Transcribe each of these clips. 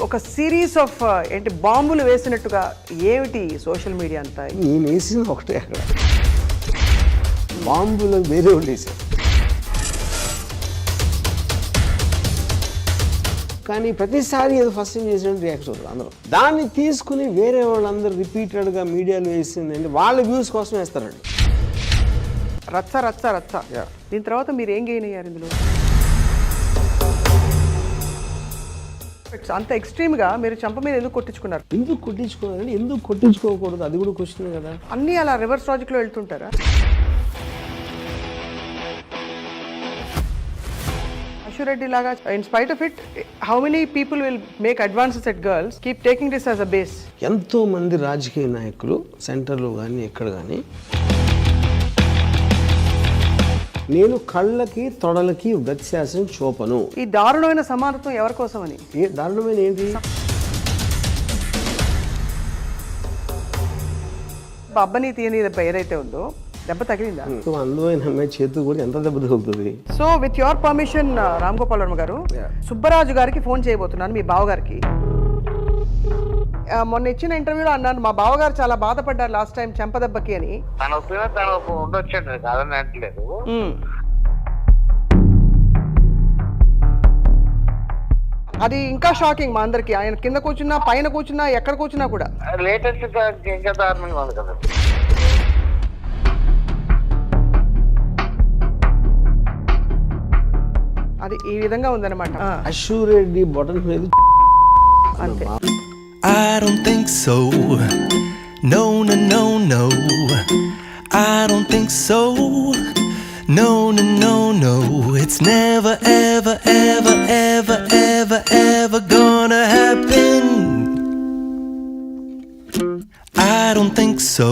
ఒక series of ఏంటి బాంబులు వేసినట్టుగా ఏమిటి సోషల్ మీడియా అంతా? నేను వేసింది ఒకటే, అక్కడ బాంబులు వేరే వాళ్ళు వేసారు. కానీ ప్రతిసారి ఏదో ఫస్ట్ టైం చేసినట్టు రియాక్ట్ అవుతారు అందరూ. దాన్ని తీసుకుని వేరే వాళ్ళందరూ రిపీటెడ్గా మీడియాలో వేసిందండి, వాళ్ళ వ్యూస్ కోసం వేస్తారండి. రచ్చ రచ్చ రచ్చ. దీని తర్వాత మీరు ఏం గెయిన్ అయ్యారు ఇందులో? అంత ఎక్స్ట్రీమ్గా మీరు చంప మీద ఎందుకు కొట్టించుకున్నారు? ఎందుకు కొట్టించుకోవాలండి, ఎందుకు కొట్టించుకోకూడదు, అది కూడా క్వశ్చన్ కదా. అన్నీ అలా reverse లాజిక్లో వెళ్తుంటారా? Reddy laga, in spite of it, how many people will make advances at girls, keep taking this as a base? ఎంతో మంది రాజకీయ నాయకులు సెంటర్లో కానీ ఎక్కడ కానీ నేను కళ్ళకి తొడలకి వ్యత్యాసం చూపను. ఈ దారుణమైన సమానత్వం ఎవరి కోసం అని? ఏ దారుణమైన ఏంటి? అబ్బని తీయని ఏదైతే ఉందో దెబ్బ తగిలిందా? అందమైన అమ్మాయి చేతు కూడా ఎంత దెబ్బ తగులుతుంది. So with your permission Ram Gopal Varma గారు, సుబ్బరాజు గారికి ఫోన్ చేయబోతున్నాను, మీ బావగారికి. మొన్న ఇచ్చిన ఇంటర్వ్యూలో అన్నాను, మా బావగారు చాలా బాధపడ్డారు లాస్ట్ టైం చెంపదెబ్బకి అని. అది ఇంకా షాకింగ్ మా అందరికి. ఆయన కింద కూర్చున్నా, పైన కూర్చున్నా, ఎక్కడ కూర్చున్నా కూడా లేటెస్ట్ కదా. అది ఈ విధంగా ఉందన్నమాట. అశ్వరెడ్డి బటన్ మీద అంతే. I don't think so. No, no, no, no. I don't think so. No, no, no, no. It's never, ever, ever, ever, ever, ever gonna happen. I don't think so.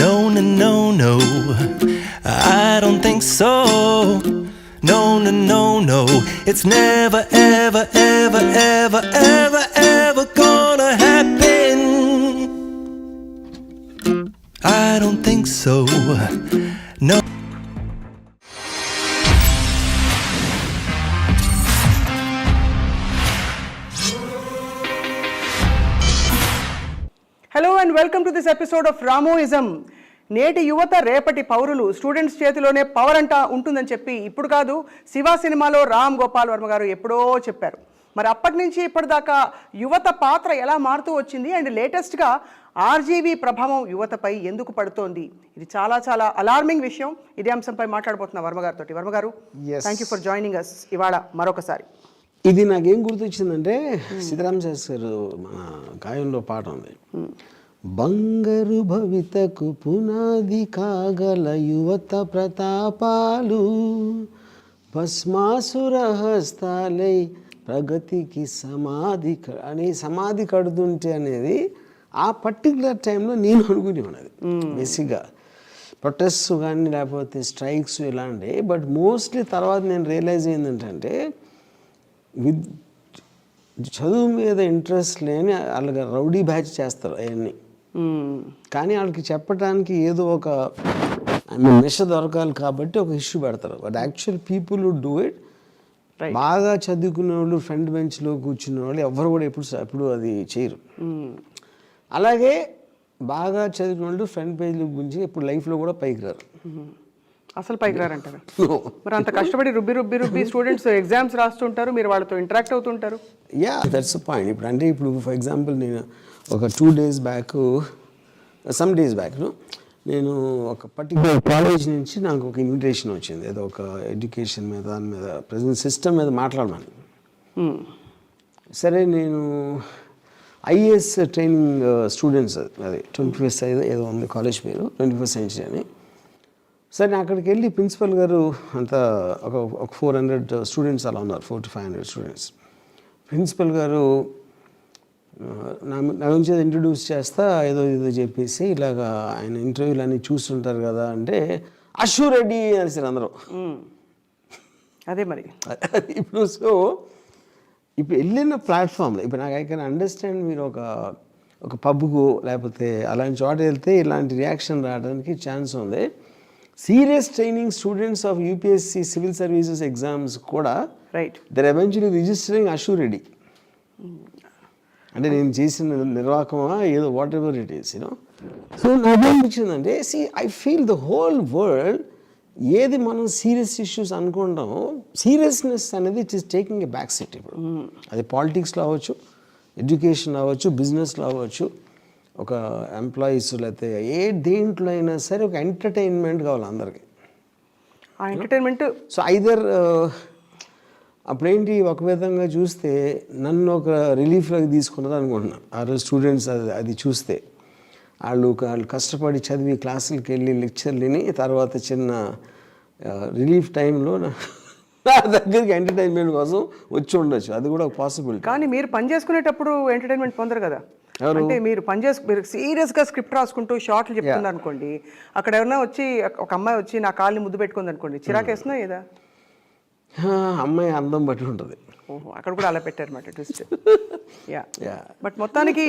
No, no, no, no. I don't think so. No, no, no, no. It's never, ever, ever, ever, ever, ever gonna happen. I don't think so. No. Hello and welcome to this episode of Ramoism. నేటి యువత రేపటి పౌరులు, students చేతిలోనే power అంట ఉంటుందని చెప్పి ఇప్పుడు కాదు, శివ సినిమాలో రామ్ గోపాల్ వర్మ గారు ఎప్పుడో చెప్పారు. మరి అప్పటి నుంచి ఇప్పటిదాకా యువత పాత్ర ఎలా మారుతూ వచ్చింది అండ్ లేటెస్ట్గా ఆర్జీవీ ప్రభావం యువతపై ఎందుకు పడుతోంది, ఇది చాలా చాలా అలార్మింగ్ విషయం. ఇదే అంశంపై మాట్లాడబోతున్నా వర్మ గారితో. వర్మ గారు, thank you for joining us ఇవాళ మరొకసారి. ఇది నాకేం గుర్తొచ్చిందంటే, సీతారామ శాస్త్రి గారు మన గాయంలో పాట ఉంది, బంగారు భవితకు పునాది కాగల యువత ప్రతాపాలు, భస్మాసుర హస్తాలై ప్రగతికి సమాధి అని సమాధి కడుతుంటే అనేది ఆ పర్టికులర్ టైంలో నేను అనుకుని ఉన్నది. బేసిక్గా ప్రొటెస్ట్ కానీ లేకపోతే స్ట్రైక్స్ ఇలాంటి. బట్ మోస్ట్లీ తర్వాత నేను రియలైజ్ ఏంటంటే, చదువు మీద ఇంట్రెస్ట్ లేని వాళ్ళకి రౌడీ బ్యాచ్ చేస్తారు అవన్నీ. కానీ వాళ్ళకి చెప్పడానికి ఏదో ఒక నిష దొరకాలి కాబట్టి ఒక ఇష్యూ పెడతారు. But actual people would do it. బాగా చదువుకునే వాళ్ళు ఫ్రంట్ బెంచ్లో కూర్చున్న వాళ్ళు ఎవరు కూడా ఎప్పుడు అది చేయరు. అలాగే బాగా చదువుకున్న వాళ్ళు ఫ్రంట్ పేజ్లో గురించి ఇప్పుడు లైఫ్లో కూడా పైకి రారు. అసలు పైకి రారంటారు. మరి అంత కష్టపడి రుబ్బి స్టూడెంట్స్ ఎగ్జామ్స్ రాస్తుంటారు, మీరు వాళ్ళతో ఇంటరాక్ట్ అవుతుంటారు. That's point. ఇప్పుడు ఫర్ ఎగ్జాంపుల్ నేను ఒక 2 days back, some days back నేను ఒక పర్టికులర్ కాలేజ్ నుంచి నాకు ఒక ఇన్విటేషన్ వచ్చింది, ఏదో ఒక ఎడ్యుకేషన్ మీద, దాని మీద ప్రజెంట్ సిస్టమ్ మీద మాట్లాడమని. సరే, నేను ఐఏఎస్ ట్రైనింగ్ స్టూడెంట్స్, అది 21st ఏదో ఉంది కాలేజ్ పేరు, 21st century అని. సరే, నేను అక్కడికి వెళ్ళి ప్రిన్సిపల్ గారు అంతా ఒక 400 స్టూడెంట్స్ అలా ఉన్నారు, 400 to 500 స్టూడెంట్స్. ప్రిన్సిపల్ గారు నా గురించి ఇంట్రడ్యూస్ చేస్తా ఏదో చెప్పేసి, ఇలాగా ఆయన ఇంటర్వ్యూలు అన్నీ చూస్తుంటారు కదా అంటే, అశ్వరెడ్డి అనేసారు అందరూ. అదే మరి ఇప్పుడు వెళ్ళిన ప్లాట్ఫామ్లో ఇప్పుడు నాకు ఐ కెన్ అండర్స్టాండ్, మీరు ఒక పబ్కు లేకపోతే అలాంటి చోట వెళ్తే ఇలాంటి రియాక్షన్ రావడానికి ఛాన్స్ ఉంది. Serious training students of UPSC civil services exams కూడా రైట్, దర్ ఎవెన్చువల్లీ రిజిస్టరింగ్ అశ్వరెడ్డి. అంటే నేను చేసిన నిర్వాహకమా ఏదో what ever it is you know. So నాకు అనిపించిందంటే I feel the whole world ఏది మనం సీరియస్ ఇష్యూస్ అనుకుంటామో సీరియస్నెస్ అనేది it is taking a back set ఇప్పుడు. అది పాలిటిక్స్లో అవ్వచ్చు, ఎడ్యుకేషన్ అవ్వచ్చు, బిజినెస్లో అవ్వచ్చు, ఒక ఎంప్లాయీస్ లేకపోతే ఏ దేంట్లో అయినా సరే ఒక ఎంటర్టైన్మెంట్ కావాలి అందరికీ. ఆ ఎంటర్టైన్మెంట్ సో ఐదర్ అప్పుడేంటి ఒక విధంగా చూస్తే నన్ను ఒక రిలీఫ్లోకి తీసుకున్నది అనుకుంటున్నాను ఆ రోజు స్టూడెంట్స్ అది చూస్తే. వాళ్ళు కష్టపడి చదివి క్లాసులకి వెళ్ళి లెక్చర్లు విని తర్వాత చిన్న రిలీఫ్ టైంలో నా దగ్గరికి ఎంటర్టైన్మెంట్ కోసం వచ్చి ఉండొచ్చు, అది కూడా ఒక పాసిబిలిటీ. కానీ మీరు పని చేసుకునేటప్పుడు ఎంటర్టైన్మెంట్ పొందరు కదా. అంటే మీరు మీరు సీరియస్గా స్క్రిప్ట్ రాసుకుంటూ షార్ట్లు చెప్తున్నారు అనుకోండి, అక్కడ ఎవరైనా వచ్చి ఒక అమ్మాయి వచ్చి నా కాళ్ళని ముద్దు పెట్టుకుంది అనుకోండి, చిరాకేస్తున్నా ఏదా? అమ్మాయి అందం బట్టి ఉంటుంది. ఓహో, అక్కడ కూడా అలా పెట్టారన్నమాట ట్విస్ట్. యా, బట్ మొత్తానికి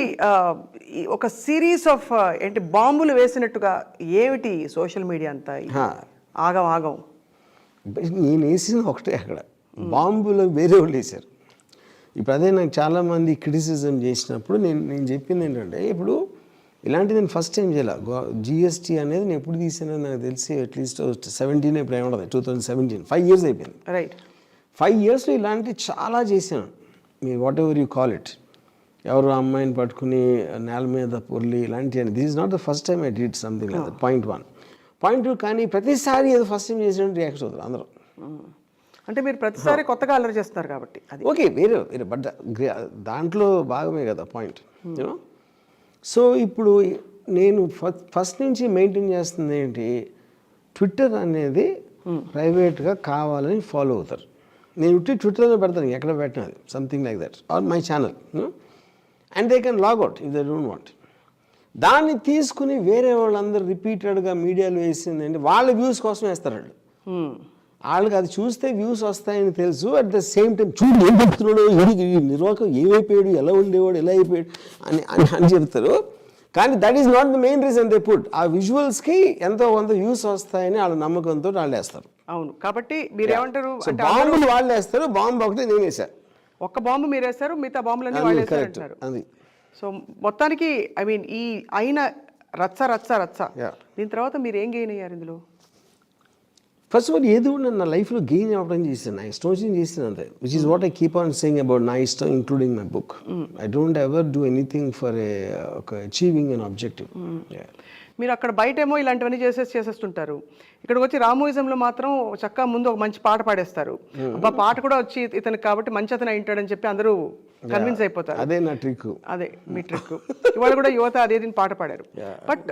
ఒక సిరీస్ ఆఫ్ ఏంటి బాంబులు వేసినట్టుగా ఏమిటి సోషల్ మీడియా అంతా ఆగం. నేను వేసింది ఒకటే, అక్కడ బాంబులు వేరే వాళ్ళు వేశారు. ఇప్పుడు అదే నాకు చాలామంది క్రిటిసిజం చేసినప్పుడు నేను చెప్పింది ఏంటంటే, ఇప్పుడు ఇలాంటిది నేను ఫస్ట్ టైం చేయాల. జిఎస్టీ అనేది నేను ఎప్పుడు తీసానో నాకు తెలిసి అట్లీస్ట్ 17 ఇప్పుడు ఏముండదు, 2017, 5 years అయిపోయింది. రైట్, 5 yearsలో ఇలాంటివి చాలా చేశాను. Me what ever you call it, ఎవరు అమ్మాయిని పట్టుకుని నేల మీద పొర్లి ఇలాంటివి. This is not the first time I did something like that. Point 1. Point 2, కానీ ప్రతిసారి ఏదో ఫస్ట్ టైం చేసినట్టు రియాక్ట్ అవుతారు అందరూ. అంటే మీరు ప్రతిసారి కొత్తగా అల్లరి చేస్తున్నారు కాబట్టి అది ఓకే, వేరే బట్ దాంట్లో భాగమే కదా పాయింట్, యూనో. సో ఇప్పుడు నేను ఫస్ట్ నుంచి మెయింటైన్ చేస్తుంది ఏంటి, ట్విట్టర్ అనేది ప్రైవేట్గా కావాలని ఫాలో అవుతారు. నేను ట్విట్టర్లో పెడతాను, ఎక్కడ పెట్టినది something like that, or my channel, and they can log out if they don't want. దాన్ని తీసుకుని వేరే వాళ్ళందరూ రిపీటెడ్గా మీడియాలో వేసింది అంటే వాళ్ళ వ్యూస్ కోసం వేస్తారు వాళ్ళు. వాళ్ళకి అది చూస్తే వ్యూస్ వస్తాయని తెలుసు. అట్ ద సేమ్ టైం చూడు ఏం చెప్తున్నాడు, నిర్వాహకం ఏమైపోయాడు, ఎలా ఉండేవాడు, ఎలా అయిపోయాడు అని చెప్తారు. కానీ that is not the main reason they put. ఆ విజువల్స్కి ఎంతో కొంత వ్యూస్ వస్తాయని వాళ్ళ నమ్మకంతో వాళ్ళు వేస్తారు. అవును, కాబట్టి మీరు ఏమంటారు, బాంబులు వాళ్ళు వేస్తారు, బాంబు ఒకటి నేను వేసాను. ఒక్క బాంబు మీరు వేస్తారు, మిగతా బాంబులన్నీ వాళ్ళు వేస్తారు. అది. సో మొత్తానికి ఐ మీన్ ఈ అయిన రచ్చ దీని తర్వాత మీరు ఏం గెయిన్ అయ్యారు ఇందులో? ఫస్ట్ ఆఫ్ ఆల్ ఏదో నా లైఫ్లో గెయిన్ అవ్వడం చేశాను, నా ఇష్టం వచ్చింది చేశాను అంతే. Which is what I keep on saying about నా ఇష్టం, including my book. I don't ever do anything for ఒక అచీవింగ్ అన్ ఆబ్జెక్టివ్. మీరు అక్కడ బయటేమో ఇలాంటివన్నీ చేసేస్తుంటారు, ఇక్కడికి వచ్చి రామోయిజంలో మాత్రం చక్కగా ముందు ఒక మంచి పాట పాడేస్తారు. అబ్బా పాట కూడా వచ్చి ఇతనికి కాబట్టి మంచి అతను అయింటాడని చెప్పి అందరూ కన్విన్స్ అయిపోతారు. అదే నా ట్రిక్, అదే మీ ట్రిక్. ఇవాళ కూడా యువత అదే దీని పాట పాడారు. But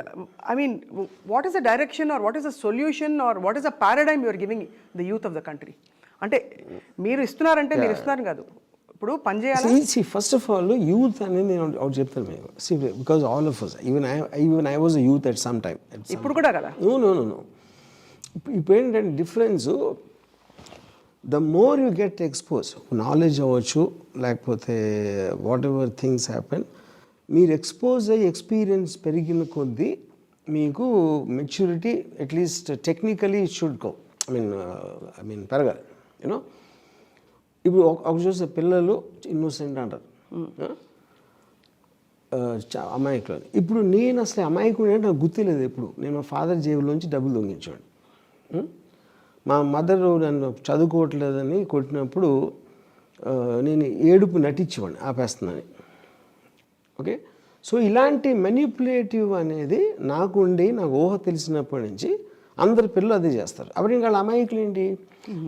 I mean what is the direction or what is the solution or what is the paradigm you're giving the youth of the country? అంటే మీరు ఇస్తున్నారంటే మీరు ఇస్తున్నారు కాదు, ఇప్పుడు పని చేయాలి. ఫస్ట్ ఆఫ్ ఆల్ యూత్ అనేది నేను ఒకటి చెప్తాను మీకు, because all of us, even I was a youth at some time. ఇప్పుడు కూడా కదా? నో ఇప్పుడు ఏంటంటే difference, the more you get expose, knowledge అవ్వచ్చు లేకపోతే వాట్ ఎవర్ థింగ్స్ హ్యాపెన్, మీరు ఎక్స్పోజ్ అయ్యి ఎక్స్పీరియన్స్ పెరిగిన కొద్దీ మీకు maturity at least technically should go, I mean పెరగాలి, యూనో. ఇప్పుడు ఒక చూస్తే పిల్లలు ఇన్నోసెంట్ అంటారు, అమాయకులు. ఇప్పుడు నేను అసలు అమాయకుడు అంటే నాకు గుర్తులేదు. ఎప్పుడు నేను మా ఫాదర్ జేబులోంచి డబ్బులు దొంగించాడు. మా మదర్ నన్ను చదువుకోవట్లేదని కొట్టినప్పుడు నేను ఏడుపు నటించేవాడిని ఆపేస్తున్నాను. ఓకే, సో ఇలాంటి మెనిపులేటివ్ అనేది నాకు ఊహ తెలిసినప్పటి నుంచి అందరు పిల్లలు అదే చేస్తారు. అప్పుడు ఇంకా వాళ్ళ అమాయకులు ఏంటి,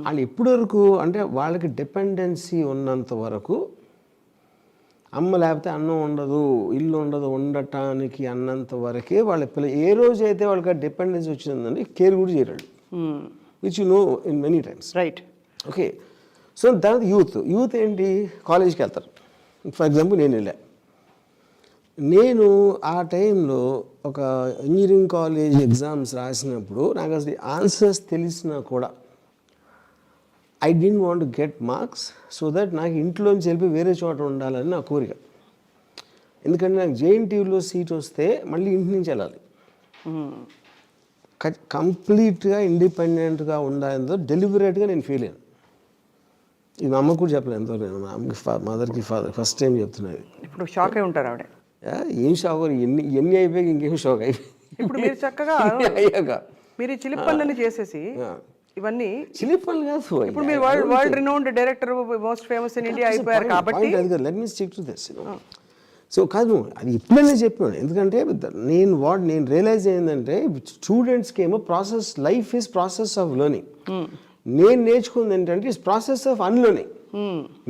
వాళ్ళు ఎప్పటి వరకు అంటే వాళ్ళకి డిపెండెన్సీ ఉన్నంత వరకు, అమ్మ లేకపోతే అన్నం ఉండదు, ఇల్లు ఉండదు, ఉండటానికి అన్నంత వరకే వాళ్ళ పిల్లలు. ఏ రోజు అయితే వాళ్ళకి డిపెండెన్సీ వచ్చిందండి కేర్ కూడా చేయరాడు, which you know in many times, right? Okay, so తర్వాత యూత్ ఏంటి, కాలేజ్కి వెళ్తారు. ఫర్ ఎగ్జాంపుల్ నేను ఆ టైంలో ఒక ఇంజనీరింగ్ కాలేజ్ ఎగ్జామ్స్ రాసినప్పుడు నాకు అసలు ఆన్సర్స్ తెలిసినా కూడా I don't want to get marks so that నాకు ఇంట్లోంచి వెళ్ళి వేరే చోట ఉండాలని నా కోరిక. ఎందుకంటే నాకు జేఎన్టీయూలో సీట్ వస్తే మళ్ళీ ఇంటి నుంచి వెళ్ళాలి, కంప్లీట్గా ఇండిపెండెంట్గా ఉండాలని డెలిబరేట్గా నేను ఫీల్ అయ్యాను. ఇది మా అమ్మకు కూడా చెప్పలేదు ఎంతో, నేను మా అమ్మకి మదర్కి ఫాదర్ ఫస్ట్ టైం చెప్తున్నాను. ఇప్పుడు షాక్ అయి ఉంటారు ఆవిడ. ఏం షాక్, ఎన్ని అయిపోయి ఇంకేం షాక్ అయిపోయి. ఇప్పుడు మీరు చక్కగా అయ్యాక మీరు ఈ చిలిప్ పనులన్నీ చేసేసి ఇవన్నీ చిలిప్ పనులు కాదు. ఇప్పుడు మీరు world renowned director, most famous in India అయిపోయారు కాబట్టి let me stick to this. So కాదు, అది ఎప్పుడైనా చెప్పాను. ఎందుకంటే నేను రియలైజ్ అయిందంటే స్టూడెంట్స్కి ఏమో process, life is process of learning. నేను నేర్చుకుంది ఏంటంటే ఇట్స్ ప్రాసెస్ ఆఫ్ అన్లెర్నింగ్.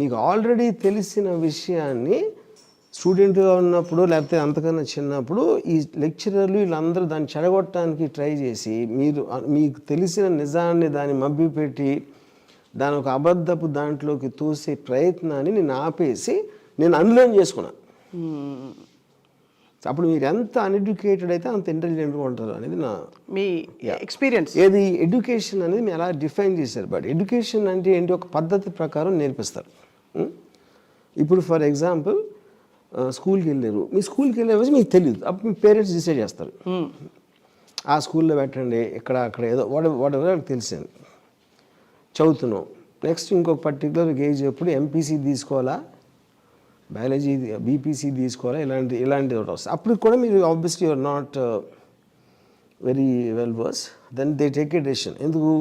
మీకు ఆల్రెడీ తెలిసిన విషయాన్ని స్టూడెంట్గా ఉన్నప్పుడు లేకపోతే అంతకన్నా చిన్నప్పుడు ఈ లెక్చరర్లు వీళ్ళందరూ దాన్ని చెడగొట్టడానికి ట్రై చేసి మీకు తెలిసిన నిజాన్ని దాన్ని మభ్యపెట్టి దాని ఒక అబద్ధపు దాంట్లోకి తోసే ప్రయత్నాన్ని నేను ఆపేసి నేను అన్లెర్న్ చేసుకున్నాను. అప్పుడు మీరు ఎంత అన్ఎడ్యుకేటెడ్ అయితే అంత ఇంటెలిజెంట్గా ఉంటారు అనేది నా మీ ఎక్స్పీరియన్స్. ఏది ఎడ్యుకేషన్ అనేది మీరు ఎలా డిఫైన్ చేశారు. బట్ ఎడ్యుకేషన్ అంటే ఏంటి, ఒక పద్ధతి ప్రకారం నేర్పిస్తారు. ఇప్పుడు ఫర్ ఎగ్జాంపుల్ స్కూల్కి వెళ్ళారు, మీ స్కూల్కి వెళ్ళే రోజు మీకు తెలియదు, అప్పుడు మీ పేరెంట్స్ డిసైడ్ చేస్తారు ఆ స్కూల్లో పెట్టండి, అక్కడ ఏదో వాట్ ఎవర్ తెలిసింది చదువుతున్నాం. నెక్స్ట్ ఇంకొక పర్టికులర్ ఏజ్ ఎప్పుడు ఎంపీసీ తీసుకోవాలా, బయాలజీ బీపీసీ తీసుకోవాలా, ఇలాంటిది ఒకటి వస్తుంది. అప్పుడు కూడా మీరు obviously you're not very well versed, then they take a decision. ఎందుకు,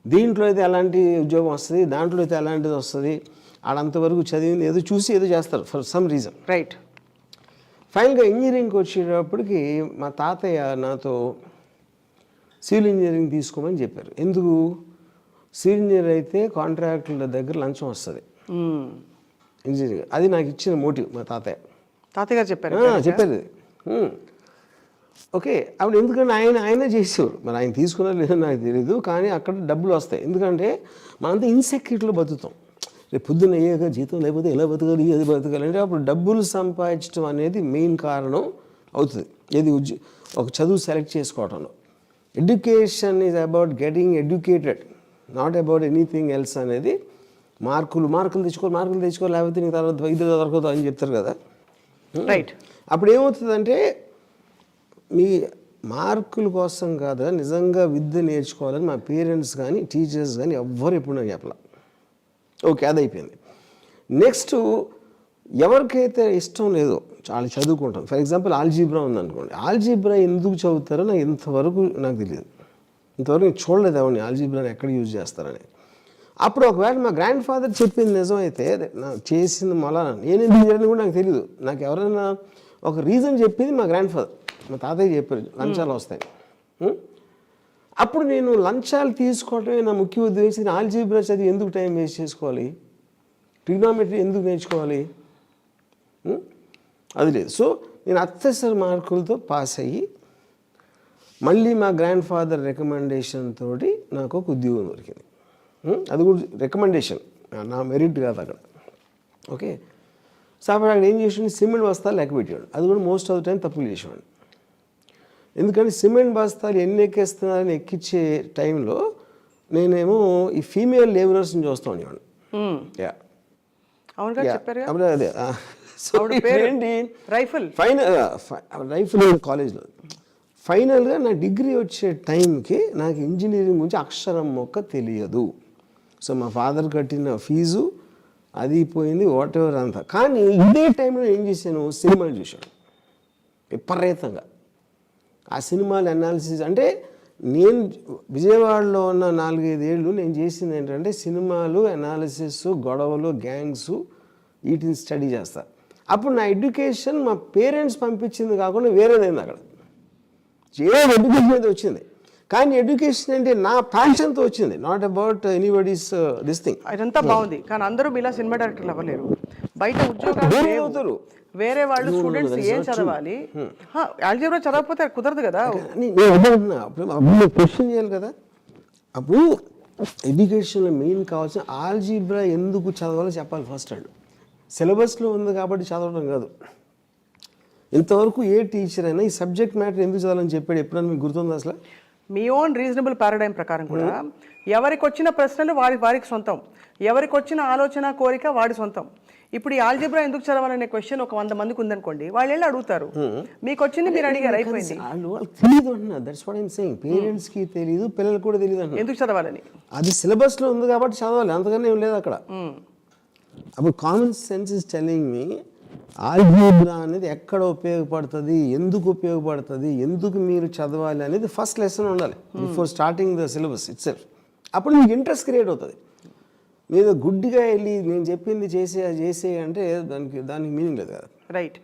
దీంట్లో అయితే ఎలాంటి ఉద్యోగం వస్తుంది, దాంట్లో అయితే ఎలాంటిది వస్తుంది, ఆడంతవరకు చదివింది ఏదో చూసి ఏదో చేస్తారు ఫర్ సమ్ రీజన్. రైట్. ఫైనల్గా ఇంజనీరింగ్కి వచ్చేటప్పటికి మా తాతయ్య నాతో సివిల్ ఇంజనీరింగ్ తీసుకోమని చెప్పారు. ఎందుకు, సివిల్ ఇంజనీర్ అయితే కాంట్రాక్టుల దగ్గర లంచం వస్తుంది ఇంజనీరింగ్. అది నాకు ఇచ్చిన మోటివ్ మా తాతయ్య గారు చెప్పారు. ఓకే, అప్పుడు ఎందుకంటే ఆయన చేసేవారు. మరి ఆయన తీసుకున్నారు లేదో నాకు తెలియదు, కానీ అక్కడ డబ్బులు వస్తాయి. ఎందుకంటే మనంతా ఇన్సెక్యూరిటీలో బతుకుతాం. రేపు పొద్దున్న అయ్యాక జీతం లేకపోతే ఎలా బతకాలి, అది బతకాలి అంటే అప్పుడు డబ్బులు సంపాదించడం అనేది మెయిన్ కారణం అవుతుంది. ఏది ఒక చదువు సెలెక్ట్ చేసుకోవటంలో. Education is about getting educated, not about anything else అనేది. మార్కులు తెచ్చుకో లేకపోతే నీకు తర్వాత వైద్యులు దొరకదు అని చెప్తారు కదా. రైట్. అప్పుడు ఏమవుతుందంటే మీ మార్కుల కోసం కాదు, నిజంగా విద్య నేర్చుకోవాలని మా పేరెంట్స్ కానీ టీచర్స్ కానీ ఎవ్వరు ఎప్పుడు నాకు చెప్పలే. ఓకే, అది అయిపోయింది. నెక్స్ట్ ఎవరికైతే ఇష్టం లేదో చాలా చదువుకుంటాం. ఫర్ ఎగ్జాంపుల్ ఆల్జీబ్రా ఉందనుకోండి, ఆల్జీబ్రా ఎందుకు చదువుతారో నాకు ఇంతవరకు నాకు తెలియదు. ఇంతవరకు నేను చూడలేదు ఎవరిని ఆల్జీబ్రాని ఎక్కడ యూజ్ చేస్తారని. అప్పుడు ఒకవేళ మా గ్రాండ్ ఫాదర్ చెప్పింది నిజమైతే నాకు చేసింది మళ్ళా నేను ఎందుకు చేయాలని కూడా నాకు తెలియదు. నాకు ఎవరైనా ఒక రీజన్ చెప్పింది మా గ్రాండ్ ఫాదర్, మా తాతయ్య చెప్పారు లంచాలు వస్తాయి. అప్పుడు నేను లంచాలు తీసుకోవటమే నా ముఖ్య ఉద్దేశం. ఆల్జీబ్రా చదివి ఎందుకు టైం వేస్ట్ చేసుకోవాలి, ట్రిగ్నామెట్రీ ఎందుకు నేర్చుకోవాలి, అది లేదు. సో నేను అత్యవసర మార్కులతో పాస్ అయ్యి మళ్ళీ మా గ్రాండ్ ఫాదర్ రికమెండేషన్ తోటి నాకు ఒక ఉద్యోగం దొరికింది. అది కూడా రికమెండేషన్, నా మెరిట్ కాదు అక్కడ. ఓకే, సో అప్పుడు అక్కడ ఏం చేసాడు, సిమెంట్ బస్తాలు లెక్క పెట్టాడు. అది కూడా మోస్ట్ ఆఫ్ ద టైం తప్పులు చేసేవాడు. ఎందుకంటే సిమెంట్ బస్తాలు ఎన్ని ఎక్కేస్తున్నారని ఎక్కించే టైంలో నేనేమో ఈ ఫీమేల్ లేబరర్స్ని చూస్తూ ఉండేవాడు. అదే ఏంటి రైఫిల్ కాలేజ్లో. ఫైనల్గా నా డిగ్రీ వచ్చే టైంకి నాకు ఇంజనీరింగ్ గురించి అక్షరం మొక్క తెలియదు. సో మా ఫాదర్ కట్టిన ఫీజు అది పోయింది, వాట్ ఎవర్ అంతా. కానీ ఇదే టైంలో ఏం చేశాను, సినిమాలు చూశాను విపరీతంగా. ఆ సినిమాలు అనాలిసిస్ అంటే నేను విజయవాడలో ఉన్న 4-5 ఏళ్ళు నేను చేసింది ఏంటంటే సినిమాలు అనాలిసిస్, గొడవలు, గ్యాంగ్స్, వీటిని స్టడీ చేస్తా. అప్పుడు నా ఎడ్యుకేషన్ మా పేరెంట్స్ పంపించింది కాకుండా వేరేదైంది. అక్కడ ఏదో ఎడ్యుకేషన్ అయితే వచ్చింది, కానీ ఎడ్యుకేషన్ అంటే నా ప్యాషన్తో వచ్చింది, not about anybody's this thing. అదంతా బాగుంది, కానీ అందరూ ఇలా సినిమా డైరెక్టర్లు అవ్వలేరు. బయట ఉద్యోగాలు అవుతారు, వేరే వాళ్ళు స్టూడెంట్స్ ఏం చదవాలి, ఆల్జీబ్రా చదవకపోతే కుదరదు కదా. నేను క్వశ్చన్ చేయాలి కదా. అప్పుడు ఎడ్యుకేషన్లో మెయిన్ కావాల్సిన ఆల్జీబ్రా ఎందుకు చదవాలో చెప్పాలి ఫస్ట్. అండ్ సిలబస్లో ఉంది కాబట్టి చదవడం కాదు. ఇంతవరకు ఏ టీచర్ అయినా ఈ సబ్జెక్ట్ మ్యాటర్ ఎందుకు చదవాలని చెప్పాడు ఎప్పుడైనా మీకు గుర్తుంది అసలు? మీ ఓన్ రీజనబుల్ పారాడైమ్ ప్రకారం కూడా ఎవరికి వచ్చిన ప్రశ్నలు వారికి సొంతం, ఎవరికి వచ్చిన ఆలోచన కోరిక వాడి సొంతం. ఇప్పుడు ఈ ఆల్జీబ్రా ఎందుకు చదవాలనే క్వశ్చన్ ఒక 100 మందికి ఉందనుకోండి, వాళ్ళు వెళ్ళి అడుగుతారు, మీకు వచ్చింది మీరు అడిగారు, అయిపోయింది. వాళ్ళకి తెలియదు అంటున్నా, దట్స్ వాట్ ఐమ్ సేయింగ్. పేరెంట్స్కి తెలియదు, పిల్లలకు కూడా తెలియదు అంటున్నా. ఎందుకు చదవాలని? అది సిలబస్లో ఉంది కాబట్టి చదవాలి, అంతకన్నా ఏం లేదు అక్కడ. అప్పుడు common sense is telling me algebra అనేది ఎక్కడ ఉపయోగపడుతుంది, ఎందుకు ఉపయోగపడుతుంది, ఎందుకు మీరు చదవాలి అనేది ఫస్ట్ లెసన్ ఉండాలి before starting the syllabus it self. అప్పుడు మీకు ఇంట్రెస్ట్ క్రియేట్ అవుతుంది. మీరు గుడ్డిగా వెళ్ళి నేను చెప్పింది చేసే అంటే దానికి మీనింగ్ లేదు కదా. రైట్.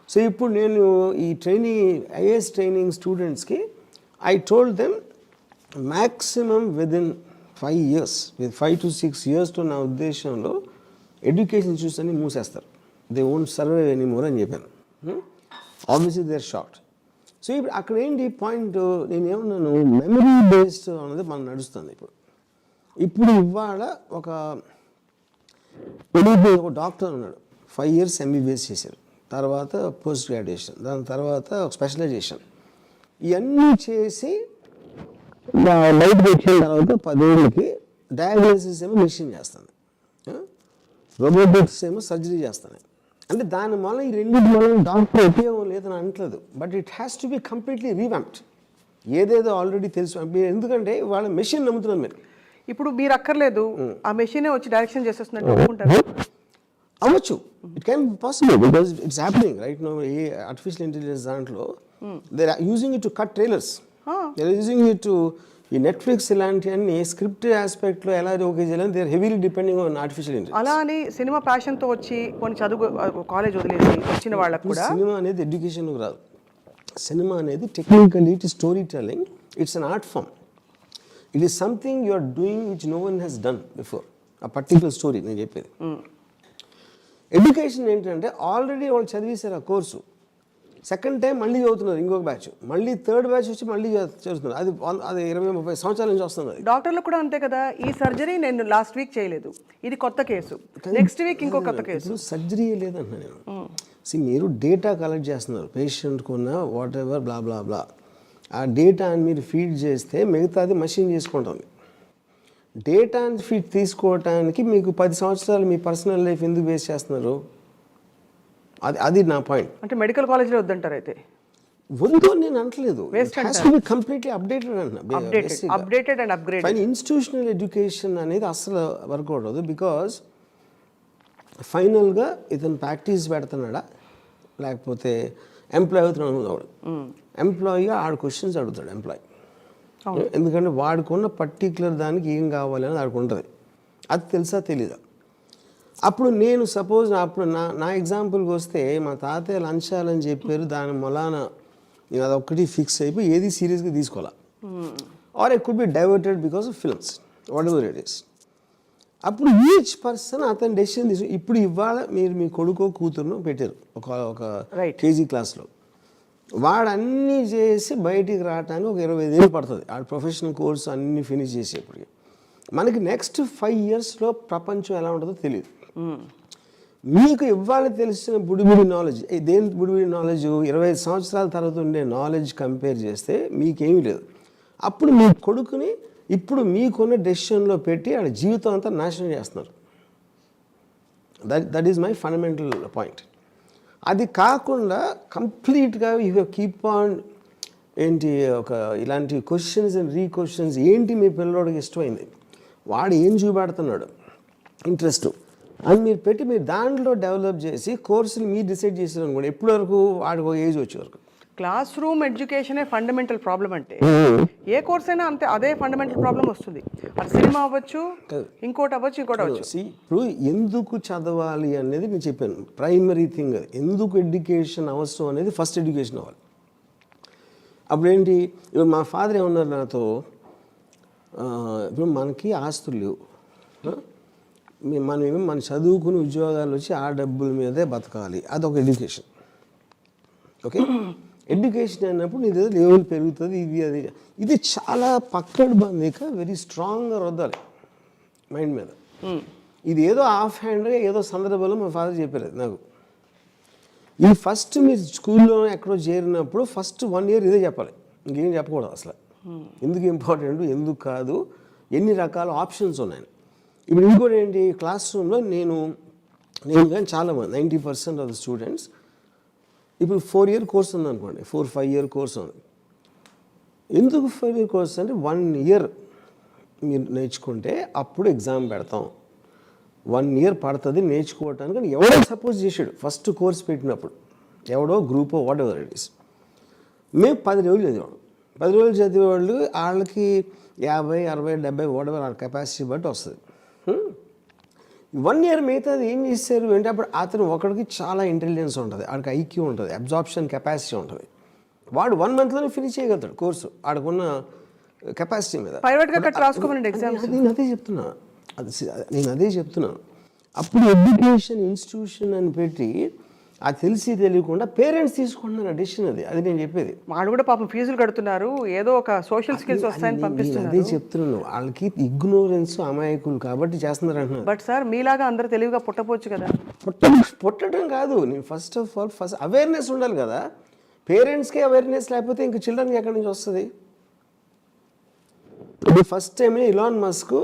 సో ఇప్పుడు నేను ఈ ఐఏఎస్ ట్రైనింగ్ స్టూడెంట్స్కి I told them maximum within 5 years, 5 to 6 years తో నా ఉద్దేశంలో ఎడ్యుకేషన్ ఇన్స్టిట్యూట్స్ అన్ని మూసేస్తారు. దే వోంట్ సర్వైవ్ ఎనీమోర్ అని చెప్పాను. Obviously they are short. So ఇప్పుడు అక్కడ ఏంటి పాయింట్, నేను ఏమన్నాను, మెమరీ బేస్డ్ అనేది మనం నడుస్తుంది. ఇప్పుడు ఇవాళ ఒక డాక్టర్ ఉన్నాడు, 5 years MBBS చేశారు, తర్వాత పోస్ట్ గ్రాడ్యుయేషన్, దాని తర్వాత స్పెషలైజేషన్, ఇవన్నీ చేసి బయటకు వచ్చిన తర్వాత 10 ఏళ్ళకి డయాగ్నోసిస్ ఏమో మెషిన్ చేస్తుంది, రోబోటిక్స్ ఏమో సర్జరీ చేస్తాను. అంటే దాని వల్ల ఈ రెండింటి వల్ల డాక్టర్ ఉపయోగం లేదని అంటలేదు, but it has to be completely revamped. ఏదేదో ఆల్రెడీ తెలుసు, ఎందుకంటే వాళ్ళ మెషిన్ నమ్ముతున్నారు మీరు. ఇప్పుడు మీరు అక్కర్లేదు, ఆ మెషినే వచ్చి డైరెక్షన్ చేసేస్తున్నట్టు అనుకుంటారు. అవ్వచ్చు, it can be possible because it's happening right now. A artificial intelligence దాంట్లో they are using it to cut trailers, they are using it to ఈ నెట్ఫ్లిక్స్ ఇలాంటివన్నీ స్క్రిప్ట్ ఆస్పెక్ట్లో ఎలా ఓకే చేయాలని they are heavily depending on artificial intelligence. అలా అని cinema ప్యాషన్తో వచ్చి కొన్ని చదువు కాలేజ్ వదిలేసి వచ్చిన వాళ్ళకు కూడా సినిమా అనేది ఎడ్యుకేషన్కి రాదు. సినిమా అనేది technically it is story telling, it's an art form. It is something you are doing which no one has done before. ఆ పర్టికులర్ స్టోరీ నేను చెప్పేది. ఎడ్యుకేషన్ ఏంటంటే ఆల్రెడీ వాళ్ళు చదివేశారు ఆ కోర్సు, సెకండ్ టైం మళ్ళీ చదువుతున్నారు ఇంకొక బ్యాచ్, మళ్ళీ థర్డ్ బ్యాచ్ వచ్చి మళ్ళీ చదువుతున్నారు. అది 20-30 సంవత్సరాల నుంచి వస్తుంది. డాక్టర్లు కూడా అంతే కదా, ఈ సర్జరీ నేను లాస్ట్ వీక్ చేయలేదు, ఇది కొత్త కేసు, నెక్స్ట్ వీక్ ఇంకో కొత్త కేసు. సర్జరీ లేదన్నా నేను. మీరు డేటా కలెక్ట్ చేస్తున్నారు, పేషెంట్కి ఉన్న వాట్ ఎవర్ బ్లా బ్లా బ్లా, ఆ డేటాని మీరు ఫీడ్ చేస్తే మిగతాది మషిన్ చేసుకుంటుంది. డేటాని ఫీడ్ తీసుకోవటానికి మీకు 10 సంవత్సరాలు మీ పర్సనల్ లైఫ్ ఎందుకు వేస్ట్ చేస్తున్నారు? అది నా పాయింట్. అంటే మెడికల్ కాలేజ్లో వద్దంటారు అయితే? వద్దు నేను అంటలేదు, కంప్లీట్లీ అప్డేటెడ్ అంటున్నా. Updated and upgrade. Institutional education అనేది అసలు వర్కౌట్ అవ్వదు. బికాజ్ ఫైనల్గా ఇతను ప్రాక్టీస్ పెడుతున్నాడా లేకపోతే ఎంప్లాయ్ అవుతున్నాడు అనుకున్నాడు. ఎంప్లాయీగా ఆడు క్వశ్చన్స్ అడుగుతాడు ఎంప్లాయీ, ఎందుకంటే వాడుకున్న పర్టికులర్ దానికి ఏం కావాలి అని ఆడికి ఉంటుంది. అది తెలుసా తెలీదా? అప్పుడు నేను సపోజ్ అప్పుడు నా ఎగ్జాంపుల్కి వస్తే మా తాతయ్య లంచాలని చెప్పారు, దాని మొలాన నేను అదొక్కటి ఫిక్స్ అయిపోయి ఏది సీరియస్గా తీసుకోవాలా, or it could be diverted because of films what ever it is. అప్పుడు ఈచ్ పర్సన్ అతని డెసిషన్ తీసుకు. ఇప్పుడు ఇవాళ మీరు మీ కొడుకో కూతురును పెట్టారు ఒక కేజీ క్లాస్లో, వాడు అన్నీ చేసి బయటికి రావడానికి ఒక 25 ఏళ్ళు పడుతుంది. ఆ ప్రొఫెషనల్ కోర్సు అన్నీ ఫినిష్ చేసేప్పటికి మనకి నెక్స్ట్ 5 yearsలో ప్రపంచం ఎలా ఉంటుందో తెలియదు. మీకు ఇవాళ తెలిసిన బుడిబుడి నాలెడ్జ్, దేని బుడిబుడి నాలెడ్జ్ 25 సంవత్సరాల తర్వాత ఉండే నాలెడ్జ్ కంపేర్ చేస్తే మీకేమీ లేదు. అప్పుడు మీ కొడుకుని ఇప్పుడు మీకున్న డెసిషన్లో పెట్టి ఆడ జీవితం అంతా నాశనం చేస్తున్నారు. That is my fundamental point. అది కాకుండా కంప్లీట్గా యూ కీప్ ఆన్ ఏంటి ఒక ఇలాంటి క్వశ్చన్స్ అండ్ రీక్వశ్చన్స్. ఏంటి మీ పిల్లోడికి ఇష్టమైంది, వాడు ఏం చూపెడుతున్నాడు ఇంట్రెస్ట్ అని మీరు పెట్టి మీరు దాంట్లో డెవలప్ చేసి కోర్సులు మీరు డిసైడ్ చేసారు అనుకోండి. ఎప్పటి వరకు వాడికి ఒక ఏజ్ వచ్చే వరకు. క్లాస్ రూమ్ ఎడ్యుకేషనే ఫండమెంటల్ ప్రాబ్లం అంటే ఏ కోర్స్ అయినా అంతే, అదే ఫండమెంటల్ ప్రాబ్లం వస్తుంది. అది సినిమా అవ్వచ్చు, ఇంకోటి అవ్వచ్చు. ఇప్పుడు ఎందుకు చదవాలి అనేది నేను చెప్పాను, ప్రైమరీ థింగ్ అది. ఎందుకు ఎడ్యుకేషన్ అవసరం అనేది ఫస్ట్ ఎడ్యుకేషన్ అవ్వాలి. అప్పుడేంటి, ఇప్పుడు మా ఫాదర్ ఏమన్నారు నాతో, ఇప్పుడు మనకి ఆస్తులు లేవు, మనమేమో మన చదువుకుని ఉద్యోగాలు వచ్చి ఆ డబ్బుల మీదే బతకాలి, అదొక ఎడ్యుకేషన్. ఓకే, ఎడ్యుకేషన్ అన్నప్పుడు నీ ఏదో లెవెల్ పెరుగుతుంది, అది ఇది చాలా పక్కడబందిక వెరీ స్ట్రాంగ్గా రుద్దాలి మైండ్ మీద. ఇది ఏదో ఆఫ్ హ్యాండ్గా ఏదో సందర్భంలో మా ఫాదర్ చెప్పారు నాకు. ఇది ఫస్ట్ మీరు స్కూల్లో ఎక్కడో చేరినప్పుడు ఫస్ట్ 1 year ఇదే చెప్పాలి, ఇంకేం చెప్పకూడదు అసలు. ఎందుకు ఇంపార్టెంట్, ఎందుకు కాదు, ఎన్ని రకాల ఆప్షన్స్ ఉన్నాయి. ఇప్పుడు ఇంకోటి ఏంటి, క్లాస్ రూమ్లో నేను కానీ చాలామంది 90% ఆఫ్ ద స్టూడెంట్స్ ఇప్పుడు 4-year కోర్స్ ఉందనుకోండి, 4-5 year కోర్స్ ఉంది. ఎందుకు 5 year కోర్స్ అంటే 1 year మీరు నేర్చుకుంటే అప్పుడు ఎగ్జామ్ పెడతాం. 1 year పడుతుంది నేర్చుకోవటానికి. కానీ ఎవడో సపోజ్ చేసాడు ఫస్ట్ కోర్స్ పెట్టినప్పుడు, ఎవడో group what ever it is, మేము 10 రోజులు చదివాడు. 10 రోజులు చదివేవాళ్ళు వాళ్ళకి 50, 60, 70 వాట్ ఎవర్ వాళ్ళ కెపాసిటీ బట్టి వస్తుంది. 1 year మిగతాది ఏం చేశారు అంటే అప్పుడు అతను ఒకడికి చాలా ఇంటెలిజెన్స్ ఉంటుంది, వాడికి ఐక్యూ ఉంటుంది, అబ్జార్ప్షన్ కెపాసిటీ ఉంటుంది. వాడు 1 monthలోనే ఫినిష్ చేయగలుగుతాడు కోర్సు ఆడుకున్న కెపాసిటీ మీద. నేను అదే చెప్తున్నాను. అప్పుడు ఎడ్యుకేషన్ ఇన్స్టిట్యూషన్ అని పెట్టి అది తెలిసి తెలియకుండా పేరెంట్స్ తీసుకుంటున్నారు డెసిషన్. అది నేను చెప్పేది. వాళ్ళు కూడా పాపం ఫీజులు కడుతున్నారు, ఏదో ఒక సోషల్ స్కిల్స్ వస్తాయని పంపిస్తున్నారు. అదే చెప్తున్నాను, వాళ్ళకి ఇగ్నోరెన్స్, అమాయకులు కాబట్టి చేస్తున్నారు అంటున్నారు. బట్ సార్ మీలాగా అందరూ తెలివిగా పుట్టపోవచ్చు కదా. పుట్టడం కాదు, నేను ఫస్ట్ అవేర్నెస్ ఉండాలి కదా. పేరెంట్స్కే అవేర్నెస్ లేకపోతే ఇంక చిల్డ్రన్కి ఎక్కడి నుంచి వస్తుంది? ఇప్పుడు ఫస్ట్ టైం ఇలాన్ మస్క్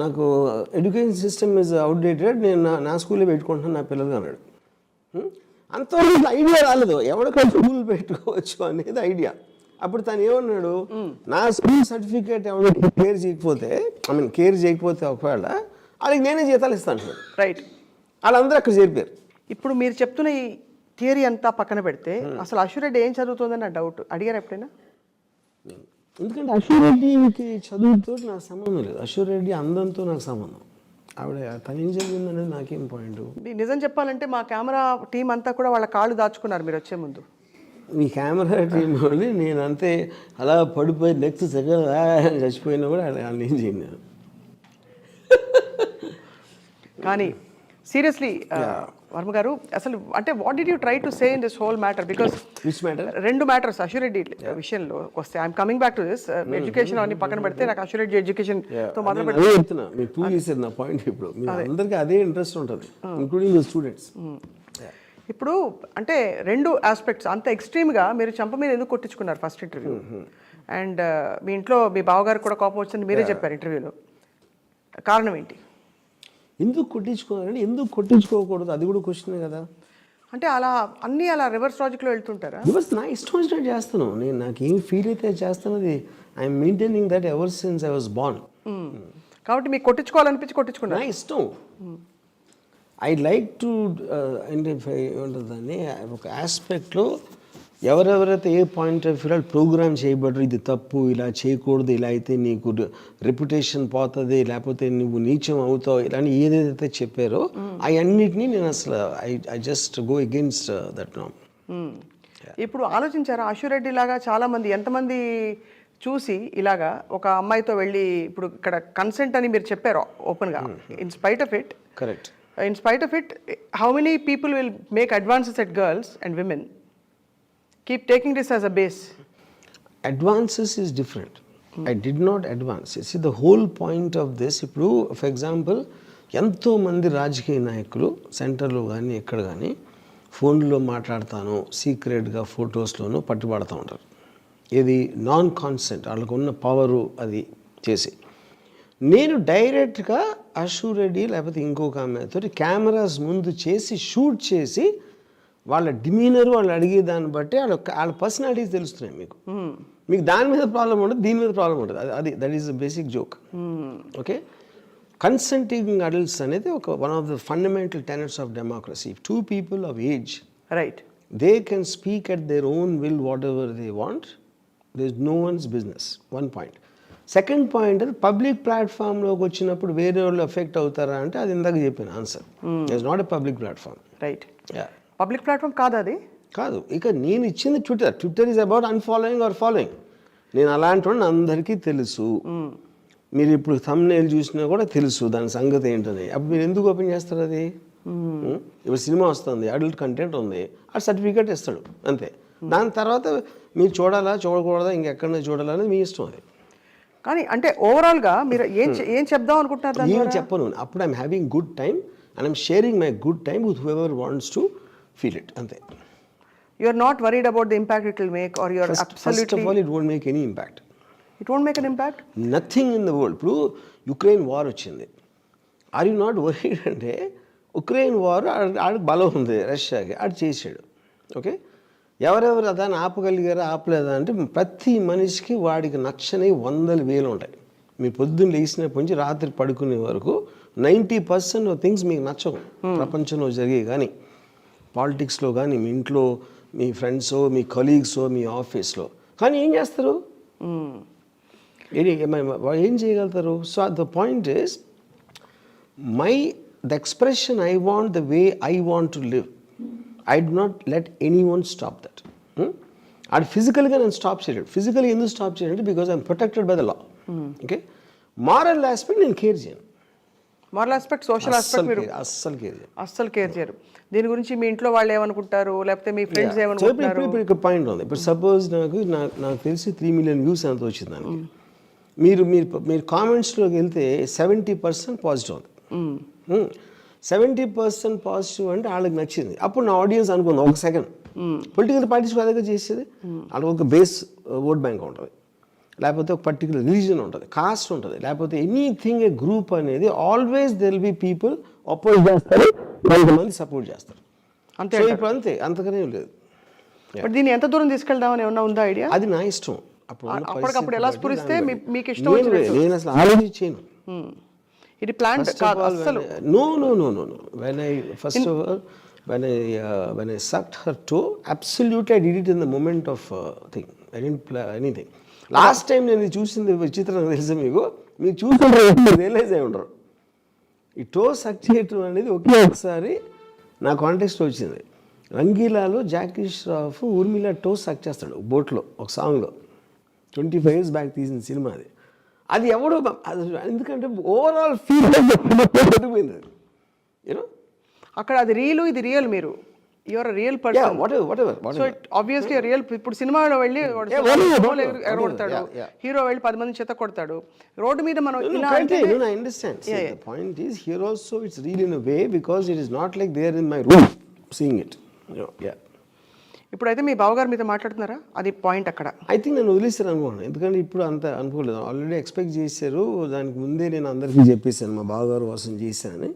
నాకు ఎడ్యుకేషన్ సిస్టమ్ ఈజ్ అవుట్డేటెడ్, నేను నా స్కూల్లో పెట్టుకుంటున్నాను నా పిల్లలు అన్నాడు. అంతవరకు ఐడియా రాలేదు ఎవరికైనా స్కూల్ పెట్టుకోవచ్చు అనేది ఐడియా. అప్పుడు తను ఏమన్నాడు, నా స్కూల్ సర్టిఫికేట్ ఎవరికి కేర్ చేయకపోతే ఒకవేళ వాళ్ళకి నేనే జీతాలు ఇస్తాను. రైట్, వాళ్ళందరూ అక్కడ చేరిపోయారు. ఇప్పుడు మీరు చెప్తున్న ఈ థియరీ అంతా పక్కన పెడితే అసలు అశ్వరెడ్డి ఏం చదువుతుందని నా డౌట్. అడిగారు ఎప్పుడైనా? ఎందుకంటే అశ్వరెడ్డికి చదువుతో నాకు సంబంధం లేదు, అశ్వరెడ్డి అందంతో నాకు సంబంధం. ఆవిడ తను ఏం చదివింది అనేది నాకేం పాయింట్. నిజం చెప్పాలంటే మా కెమెరా టీం అంతా కూడా వాళ్ళ కాళ్ళు దాచుకున్నారు మీరు వచ్చే ముందు. మీ కెమెరా టీం వాళ్ళు నేను అంతే అలా పడిపోయి నెక్స్ట్ సెకండ్ చచ్చిపోయినా కూడా వాళ్ళు ఏం చేయను. కానీ సీరియస్లీ వర్మ గారు, అసలు అంటే what did you try to say in this whole matter? Because రెండు మ్యాటర్స్ అశ్వరెడ్డి విషయంలో వస్తే I'm coming back to this. Education అన్ని పక్కన పెడితే నాకు అశ్వరెడ్డి ఎడ్యుకేషన్ తో మొదలు పెడుతున్నా. మీరు ప్రూవ్ చేసేది నా పాయింట్. ఇప్పుడు అందరికీ అదే ఇంట్రెస్ట్ ఉంటుంది, ఇంక్లూడింగ్ ద స్టూడెంట్స్. ఇప్పుడు అంటే రెండు ఆస్పెక్ట్స్ అంత ఎక్స్ట్రీమ్గా మీరు చంప మీద ఎందుకు కొట్టించుకున్నారు ఫస్ట్ ఇంటర్వ్యూ? అండ్ మీ ఇంట్లో మీ బావగారు కూడా కోపం వచ్చింది మీరే చెప్పారు ఇంటర్వ్యూలో. కారణం ఏంటి? ఎందుకు కొట్టించుకోవాలంటే ఎందుకు కొట్టించుకోకూడదు అది కూడా క్వశ్చనే కదా. అంటే అలా అన్నీ అలా రివర్స్ లాజిక్లో వెళ్తుంటారా? రివర్స్ నా ఇష్టం వచ్చినట్టు చేస్తాను నేను. నాకు ఏం ఫీల్ అయితే చేస్తానది I'm maintaining that ever since I was born. కాబట్టి మీకు కొట్టించుకోవాలనిపించి కొట్టించుకున్నా నా ఇష్టం. ఐ లైక్ టు ఐడెంటిఫై ఉంటుందని ఒక ఆస్పెక్ట్లో ఎవరెవరైతే ఏ పాయింట్ ఆఫ్ వ్యూ ప్రోగ్రామ్ చేయబడ్డారు, ఇది తప్పు, ఇలా చేయకూడదు, ఇలా అయితే నీకు రెప్యుటేషన్ పోతుంది, లేకపోతే నువ్వు నీచం అవుతావు, ఇలాంటి ఏదైతే చెప్పారో అవన్నిటినీ నేను అసలు I just go against that నామ్. ఇప్పుడు ఆలోచించారా అశ్వరెడ్డి లాగా చాలామంది ఎంతమంది చూసి ఇలాగా ఒక అమ్మాయితో వెళ్ళి, ఇప్పుడు ఇక్కడ కన్సెంట్ అని మీరు చెప్పారు ఓపెన్గా, in spite of it, correct, in spite of it how many people will make advances at girls and women? Keep taking this as a base. Advances is different. I did not advance. See, the whole point of this, ఇప్పుడు for example ఎంతోమంది రాజకీయ నాయకులు సెంటర్లో కానీ ఎక్కడ కానీ ఫోన్లో మాట్లాడతాను సీక్రెట్గా ఫొటోస్లోనూ పట్టుబడుతూ ఉంటారు. ఇది నాన్ కాన్సెంట్, వాళ్ళకు ఉన్న పవరు అది చేసి. నేను డైరెక్ట్గా అశ్వరెడ్డి లేకపోతే ఇంకొక ఆమెతో కెమెరాస్ ముందు చేసి షూట్ చేసి వాళ్ళ డిమీనర్ వాళ్ళు అడిగే దాన్ని బట్టి వాళ్ళ పర్సనాలిటీస్ తెలుస్తున్నాయి మీకు. మీకు దాని మీద ప్రాబ్లం ఉండదు, దీని మీద ప్రాబ్లం ఉండదు. అది that is the basic joke. Okay, consenting adults అనేది ఒక one of the fundamental tenets of democracy. If 2 people of age, right, they can speak at their own will whatever they want. There is no one's business. One point. Second point, అది public ప్లాట్ఫామ్లోకి వచ్చినప్పుడు వేరే వాళ్ళు effect అవుతారా అంటే అది ఇందాక చెప్పిన answer. It is not a public platform. Right, public platform కాదు అది. కాదు. ఇక నేను ఇచ్చింది Twitter is about unfollowing or following. నేను అలాంటి వాడిని అందరికీ తెలుసు. మీరు ఇప్పుడు థంబ్నెయిల్ చూసినా కూడా తెలుసు దాని సంగతి ఏంటని. అప్పుడు మీరు ఎందుకు ఓపెన్ చేస్తారు అది? ఇప్పుడు సినిమా వస్తుంది, అడల్ట్ కంటెంట్ ఉంది, ఆ సర్టిఫికేట్ ఇస్తాడు అంతే. దాని తర్వాత మీరు చూడాలా చూడకూడదా ఇంకెక్కడైనా చూడాలా అనేది మీ ఇష్టం. అది కానీ అంటే ఓవరాల్గా మీరు ఏం చెప్దాం అనుకుంటున్నారు? ఏం చెప్పను. అప్పుడు I'm having good time and I'm sharing my good time with whoever wants to feel it, ante. You are not worried about the impact it will make, or you are absolutely... First of all, it won't make any impact. It won't make an impact. Nothing in the world. ఇప్పుడు Ukraine war వచ్చింది, are you not worried అంటే Ukraine war ఆడికి బలం ఉంది రష్యాకి, ఆడు చేసాడు. Okay, ఎవరెవరు దాన్ని ఆపగలిగారా ఆపలేదా అంటే ప్రతి మనిషికి వాడికి నచ్చని 100,000 ఉంటాయి. మీరు పొద్దున్న లేచినప్పటి నుంచి రాత్రి పడుకునే వరకు 90% థింగ్స్ మీకు నచ్చవు ప్రపంచంలో జరిగే. కానీ పాలిటిక్స్లో కానీ, మీ ఇంట్లో మీ ఫ్రెండ్సో, మీ కొలీగ్సో, మీ ఆఫీస్లో, కానీ ఏం చేస్తారు, ఏం చేయగలుగుతారు? So the point is the expression I want, the way I want to live, I do not let anyone stop that. And physically నేను స్టాప్ చేయలేదు. ఫిజికల్గా ఎందుకు స్టాప్ చేయాలంటే because I'm protected by the law. Okay, moral aspect నేను care చేయను. Moral aspect, social aspect మీరు అస్సలు care చేయరు. దీని గురించి మీ ఇంట్లో వాళ్ళు ఏమనుకుంటారు, లేకపోతే మీ ఫ్రెండ్స్ ఏమనుకుంటారు? ఇప్పుడు పాయింట్ ఉంది. ఇప్పుడు సపోజ్ నాకు తెలిసి 3 million వ్యూస్ ఎంత వచ్చింది దానికి. మీరు కామెంట్స్లోకి వెళ్తే 70% పాజిటివ్ ఉంది. 70% పాజిటివ్ అంటే వాళ్ళకి నచ్చింది. అప్పుడు నా ఆడియన్స్ అనుకుందాం ఒక సెకండ్, పొలిటికల్ పార్టీస్ అదే చేసేది. వాళ్ళకి ఒక బేస్ ఓట్ బ్యాంక్ ఉంటుంది, లేకపోతే ఒక పర్టికులర్ రిలీజన్ ఉంటుంది, కాస్ట్ ఉంటుంది, లేకపోతే ఎనీథింగ్ ఏ గ్రూప్ అనేది always there will be people oppose చేస్తారు, కొంతమంది సపోర్ట్ చేస్తారు. అంతే. ఇప్పుడు అంతే, అంతకనే లేదు. దీన్ని ఎంత దూరం తీసుకెళ్దామని ఏమన్నా ఉందా ఐడియా? అది నా ఇష్టం. అప్పటికప్పుడు ఎలా స్ఫురిస్తే మీకు ఇష్టం. నేను అసలు ఆలోచించాను. ఇది ప్లాన్ కాదు అసలు. No. When I sucked her toe, absolutely I did it in the moment of thing. I didn't plan anything. Last time నేను చూసింది విచిత్రంగా తెలుసా మీకు చూసి రియలైజ్ అయి ఉండరు. ఈ టో సక్ చేయటం అనేది ఒకే ఒకసారి నా కాంటెక్స్ట్ వచ్చింది. రంగీలాలో జాకీ ష్రాఫ్ ఊర్మిళ టో సక్ చేస్తాడు బోట్లో ఒక సాంగ్లో. 25 years బ్యాక్ తీసిన సినిమా అది ఎవడో, ఎందుకంటే ఓవరాల్ ఫీల్ పడిపోయింది. యూనో అక్కడ అది రియల్, ఇది రియల్. మీరు your real person. So obviously real. ఇప్పుడు సినిమాలో వెళ్ళి ఎగరగొడతాడు హీరో, వెళ్ళి 10 మంది చేత కొడతాడు రోడ్డు మీద. మనం point is here also it's real in a way because it is not like there in my room seeing it. ఇప్పుడైతే మీ బావగారు మీతో మాట్లాడుతున్నారా? అది పాయింట్ అక్కడ. ఐ థింక్ నేను వదిలేస్తాను అనుకోండి, ఎందుకంటే ఇప్పుడు అంత అనుకోలేదు. ఆల్రెడీ ఎక్స్పెక్ట్ చేశారు. దానికి ముందే నేను అందరికీ చెప్పేశాను మా బావగారు కోసం చేశానని.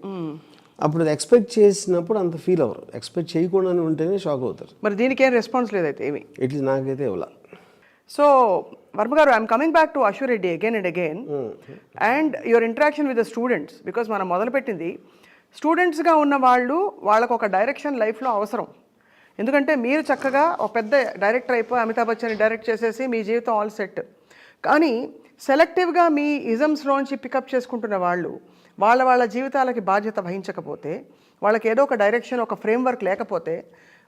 అప్పుడు అది ఎక్స్పెక్ట్ చేసినప్పుడు అంత ఫీల్ అవ్వరు. ఎక్స్పెక్ట్ చేయకుండానే ఉంటేనే షాక్ అవుతారు. మరి దీనికి ఏం రెస్పాన్స్ లేదైతే ఏమి? ఇట్లా నాకైతే ఇవ్వాల. సో వర్మ గారు, I'm coming back to Ashu Reddy again and again and your interaction with the students. Because మనం మొదలుపెట్టింది స్టూడెంట్స్గా ఉన్న వాళ్ళకు ఒక డైరెక్షన్ లైఫ్లో అవసరం. ఎందుకంటే మీరు చక్కగా ఒక పెద్ద డైరెక్టర్ అయిపోయి అమితాబ్ బచ్చన్ డైరెక్ట్ చేసేసి మీ జీవితం ఆల్ సెట్. కానీ సెలెక్టివ్గా మీ ఇజమ్స్లోంచి పికప్ చేసుకుంటున్న వాళ్ళు వాళ్ళ జీవితాలకి బాధ్యత వహించకపోతే, వాళ్ళకి ఏదో ఒక డైరెక్షన్, ఒక ఫ్రేమ్వర్క్ లేకపోతే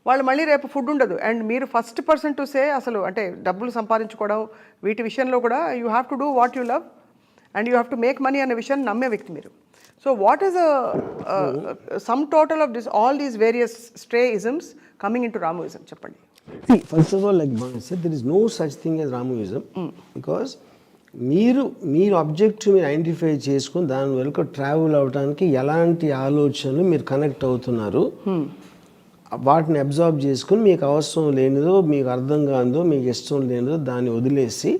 వాళ్ళు మళ్ళీ రేపు ఫుడ్ ఉండదు. అండ్ మీరు ఫస్ట్ పర్సన్ టు సే అసలు అంటే డబ్బులు సంపాదించుకోవడం వీటి విషయంలో కూడా you have to do what you love and you have to make money అనే విషయాన్ని నమ్మే వ్యక్తి మీరు. So what is sum total of this all these various stray isms coming into Ramoism, చెప్పండి. See, first of all, like Bhavin said, there is no such thing as Ramoism because మీరు objective మీరు identify చేసుకుని దాని వరకు travel అవడానికి ఎలాంటి ఆలోచనలు మీరు కనెక్ట్ అవుతున్నారు, వాటిని అబ్జర్వ్ చేసుకుని మీకు అవసరం లేనిదో, మీకు అర్థం కానిదో, మీకు ఇష్టం లేనిదో దాన్ని వదిలేసి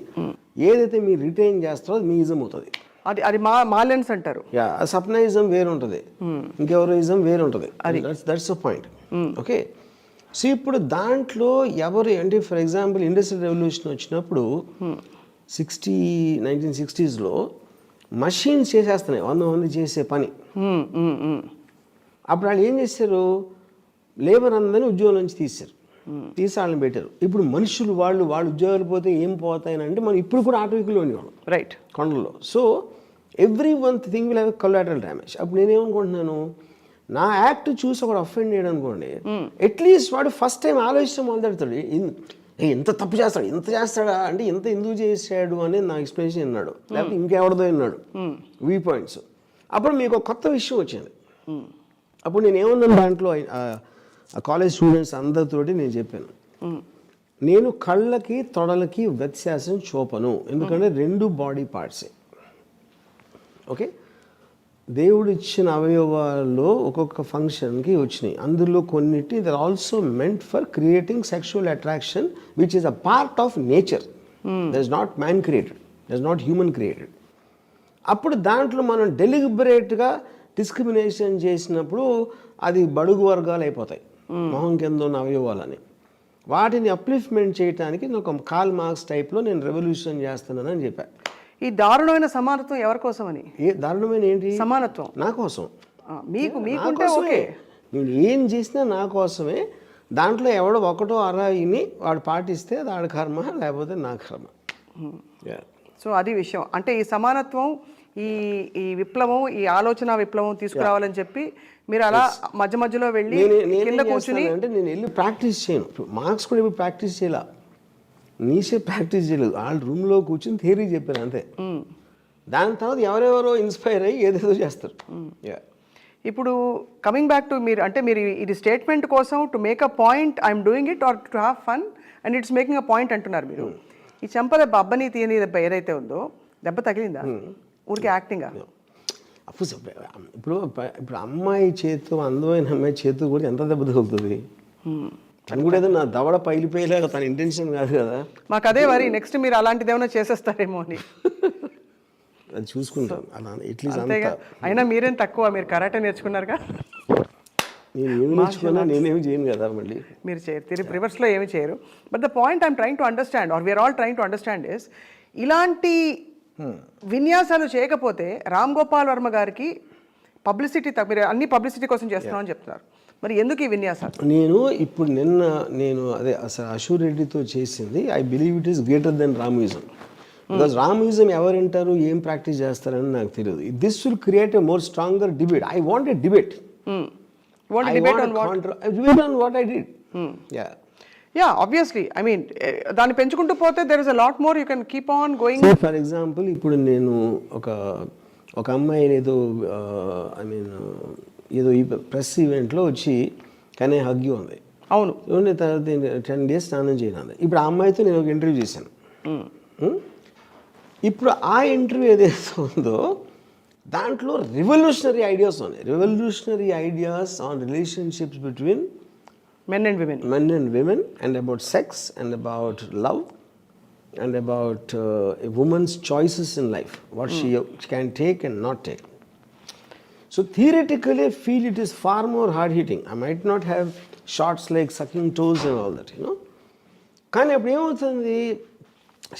ఏదైతే మీరు రిటైన్ చేస్తారో అది మీ ఇజం అవుతుంది. అది మా లెన్స్ అంటారు. సప్నయిజం వేరు ఉంటుంది, ఇంకెవరో ఇజం వేరు ఉంటుంది. That's the point. Okay, so ఇప్పుడు దాంట్లో ఎవరు అంటే ఫర్ ఎగ్జాంపుల్ ఇండస్ట్రియల్ రెవల్యూషన్ వచ్చినప్పుడు 1960s మషీన్స్ చేసేస్తున్నాయి 100 మంది చేసే పని. అప్పుడు వాళ్ళు ఏం చేశారు, లేబర్ అందరినీ ఉద్యోగం నుంచి తీసి వాళ్ళని పెట్టారు. ఇప్పుడు మనుషులు వాళ్ళు ఉద్యోగాలు పోతే ఏం పోతాయని అంటే మనం ఇప్పుడు కూడా ఆటో వెహికల్లో ఉండేవాళ్ళం రైట్ కొండల్లో. So every one thing will have collateral damage. అప్పుడు నేనేమనుకుంటున్నాను, నా యాక్ట్ చూసి ఒకడు అఫెండ్ చేయడం అనుకోండి, అట్లీస్ట్ వాడు ఫస్ట్ టైం ఆలోచించడం మొదలెడతాడు. ఎంత తప్పు చేస్తాడు, ఇంత చేస్తాడా అంటే ఇంత ఎందుకు చేశాడు అనేది నా ఎక్స్ప్లెనేషన్ విన్నాడు, లేకపోతే ఇంకెవరిదో విన్నాడు వీ పాయింట్స్. అప్పుడు మీకు ఒక కొత్త విషయం వచ్చింది. అప్పుడు నేను ఏమన్నాను, దాంట్లో కాలేజ్ స్టూడెంట్స్ అందరితోటి నేను చెప్పాను, నేను కళ్ళకి తొడలకి వ్యత్యాసం చూపను, ఎందుకంటే 2 బాడీ పార్ట్సే. ఓకే, దేవుడు ఇచ్చిన అవయవాల్లో ఒక్కొక్క ఫంక్షన్కి వచ్చినాయి. అందులో కొన్నిటి there also meant for creating sexual attraction which is a part of nature, that is not man created. It's not human created. అప్పుడు దాంట్లో మనం డెలిబరేట్గా డిస్క్రిమినేషన్ చేసినప్పుడు అది బడుగు వర్గాలు అయిపోతాయి, మొహం కింద ఉన్న అవయవాలని. వాటిని అప్లిఫ్ట్మెంట్ చేయడానికి నేను ఒక కాల్ మార్క్స్ టైప్లో నేను రెవల్యూషన్ చేస్తున్నానని చెప్పాను. ఈ దారుణమైన సమానత్వం ఎవరి కోసమని? ఏ దారుణమైన ఏంటి? సమానత్వం నా కోసం. మీకుంటే ఓకే, నేను ఏం చేసినా నా కోసమే. దాంట్లో ఎవడో ఒకటో అరాయిని వాడు పాటిస్తే అది ఆడ కర్మ, లేకపోతే నా కర్మ. సో అది విషయం. అంటే ఈ సమానత్వం, ఈ ఈ విప్లవం, ఈ ఆలోచన విప్లవం తీసుకురావాలని చెప్పి మీరు అలా మధ్య మధ్యలో వెళ్ళి కింద కూర్చుని. అంటే నేను వెళ్ళి ప్రాక్టీస్ చేయను. మార్క్స్ కూడా ఇప్పుడు ప్రాక్టీస్ చేయాల, నీసే ప్రాక్టీస్ చేయలేదు. వాళ్ళ రూమ్లో కూర్చుని థియరీ చెప్పాను అంతే. దాని తర్వాత ఎవరెవరో ఇన్స్పైర్ అయ్యి ఏదేదో చేస్తారు. ఇప్పుడు కమింగ్ బ్యాక్ టు మీరు, అంటే మీరు ఇది స్టేట్మెంట్ కోసం to make a point, I'm doing it or to have fun and it's making a point అంటున్నారు మీరు. ఈ చెంప దెబ్బ, అబ్బని తీయని దెబ్బ ఏదైతే ఉందో, దెబ్బ తగిలిందా? ఊరికి యాక్టింగా? ఇప్పుడు ఇప్పుడు అమ్మాయి చేతు, అందమైన అమ్మాయి చేతు కూడా ఎంత దెబ్బ తగులుతుంది? తను కూడా ఏదో నా దవడ పైలిపోయేలాగా తన ఇంటెన్షన్ కాదు కదా. మాకు అదే వరి, నెక్స్ట్ మీరు అలాంటిది ఏమైనా చేసేస్తారేమో అని. అది చూసుకుంటాం అలా ఎట్లీస్ట్. అంతేగా, అయినా మీరేం తక్కువ, మీరు కరాటే నేర్చుకున్నారుగా. నేను ఏమి నేర్చుకున్నా, నేనేమి చేయను కదా మళ్ళీ. మీరు చేయరు, తిరిగి రివర్స్లో ఏమి చేయరు. But the point I'm trying to understand, or we're all trying to understand is, ఇలాంటి విన్యాసాలు చేయకపోతే రామ్ గోపాల్ వర్మ గారికి పబ్లిసిటీ, మీరు అన్ని పబ్లిసిటీ కోసం చేస్తున్నామని చెప్తున్నారు, మరి ఎందుకు ఈ విన్యాసాలు? ఇప్పుడు నేను అదే అసలు అశూర్ రెడ్డితో చేసింది, I believe it is greater than రామయిజం. బికాజ్ రామయిజం ఎవరు వింటారు, ఏం ప్రాక్టీస్ చేస్తారని నాకు తెలియదు. This will create a more stronger debate. I want a debate. Debate on what I did. Yeah, obviously. I mean, దాన్ని పెంచుకుంటూ పోతే there is a lot more you can keep on going. So, for example, ఇప్పుడు నేను ఒక అమ్మాయిని ఏదో ఏదో ఈ ప్రెస్ ఈవెంట్లో వచ్చి కానీ హగ్గి ఉంది. అవును. తర్వాత 10 days స్నానం చేయను. ఇప్పుడు ఆ అమ్మాయితో నేను ఒక ఇంటర్వ్యూ చేశాను. ఇప్పుడు ఆ ఇంటర్వ్యూ ఏదైతే ఉందో దాంట్లో రెవల్యూషనరీ ఐడియాస్ ఉన్నాయి. Revolutionary ideas on relationships between men and women and about sex and about love and about a woman's choices in life, what she can take and not take. So theoretically I feel it is far more hard hitting. I might not have shots like sucking toes and all that, కానీ అప్పుడు ఏమవుతుంది,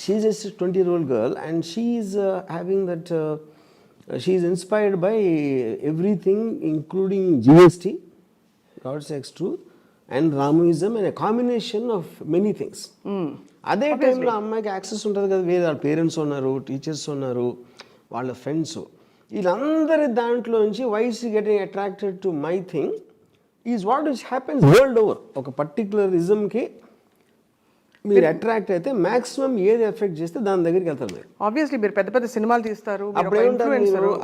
she is just a 20-year-old girl and she is having that she is inspired by everything including GST, God Sex Truth and Ramoism and a combination of many things. అదే టైంలో అమ్మాయికి access ఉంటుంది కదా, వేరే వాళ్ళ పేరెంట్స్ ఉన్నారు, teachers ఉన్నారు, వాళ్ళ ఫ్రెండ్స్, వీళ్ళందరి దాంట్లోంచి why's getting attracted to my thing is what which happens world over. ఒక పర్టికులర్ ఇజంకి మీరు అట్రాక్ట్ అయితే మాక్సిమం ఏది ఎఫెక్ట్ చేస్తే దాని దగ్గరికి వెళ్తారు మీరు. ఆబ్వియస్లీ మీరు పెద్ద పెద్ద సినిమాలు తీస్తారు,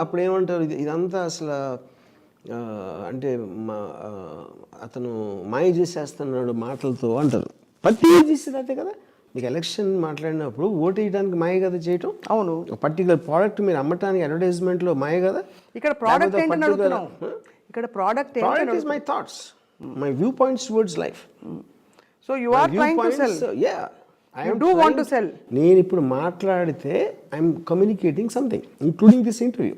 అప్పుడేమంటారు ఇదంతా అసలు అంటే అతను మాయ చేసేస్తున్నాడు మాటలతో అంటారు. ప్రతి చేసేది అంతే కదా. మీకు ఎలక్షన్ మాట్లాడినప్పుడు ఓటు వేయడానికి మాయ కదా చేయటం. అవును. పర్టికులర్ ప్రోడక్ట్ మీరు అమ్మటానికి అడ్వర్టైజ్మెంట్లో మాయ కదా. ఇక్కడ ప్రోడక్ట్ ఏంటని అడుగుతున్నాం. ఇక్కడ product is my thoughts, my view points towards life. So you are trying to sell. Yeah, I do want to sell. నేను ఇప్పుడు మాట్లాడితే I'm communicating something including this interview.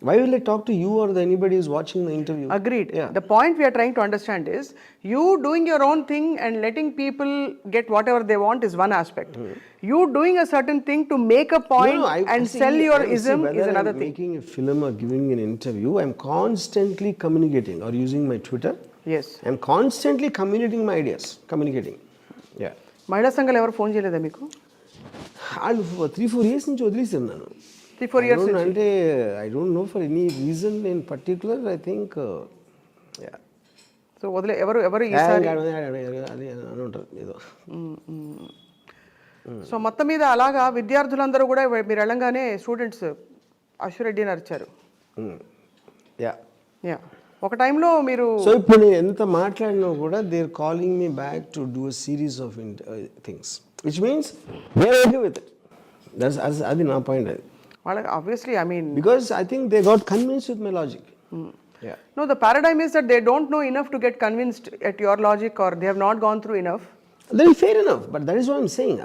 Why will I talk to you or anybody who's watching the interview? Agreed. Yeah. The point we are trying to understand is you doing your own thing and letting people get whatever they want is one aspect. You doing a certain thing to make a point and sell your ism is another thing. Making a film or giving an interview, I'm constantly communicating or using my Twitter. Yes. I'm constantly communicating my ideas. Yeah. మహిళా సంఘాలు ఎవరు phone చేయలేదా మీకు? వాళ్ళు 3-4 years నుంచి వదిలేసాను నేను. 3-4 years అంటే I don't know for any reason in particular. I think so వదిలే ఎవరు ఈసారి అది అని ఉంటారు ఏదో. సో మొత్తం మీద అలాగా విద్యార్థులందరూ కూడా మీరు వెళ్ళంగానే స్టూడెంట్స్ అశూర్ రెడ్డి అని అరిచారు. యా, ఒక టైంలో మీరు. సో ఇప్పుడు నేను ఎంత మాట్లాడినా కూడా they are calling me back to do a series of things which means they are okay with it. అది నా పాయింట్. అది వాళ్ళకి obviously, I mean, because I think they got convinced with my logic. Yeah. No, the paradigm is that they don't know enough to get convinced at your logic, or they have not gone through enough. That is fair enough, but that is what I'm saying.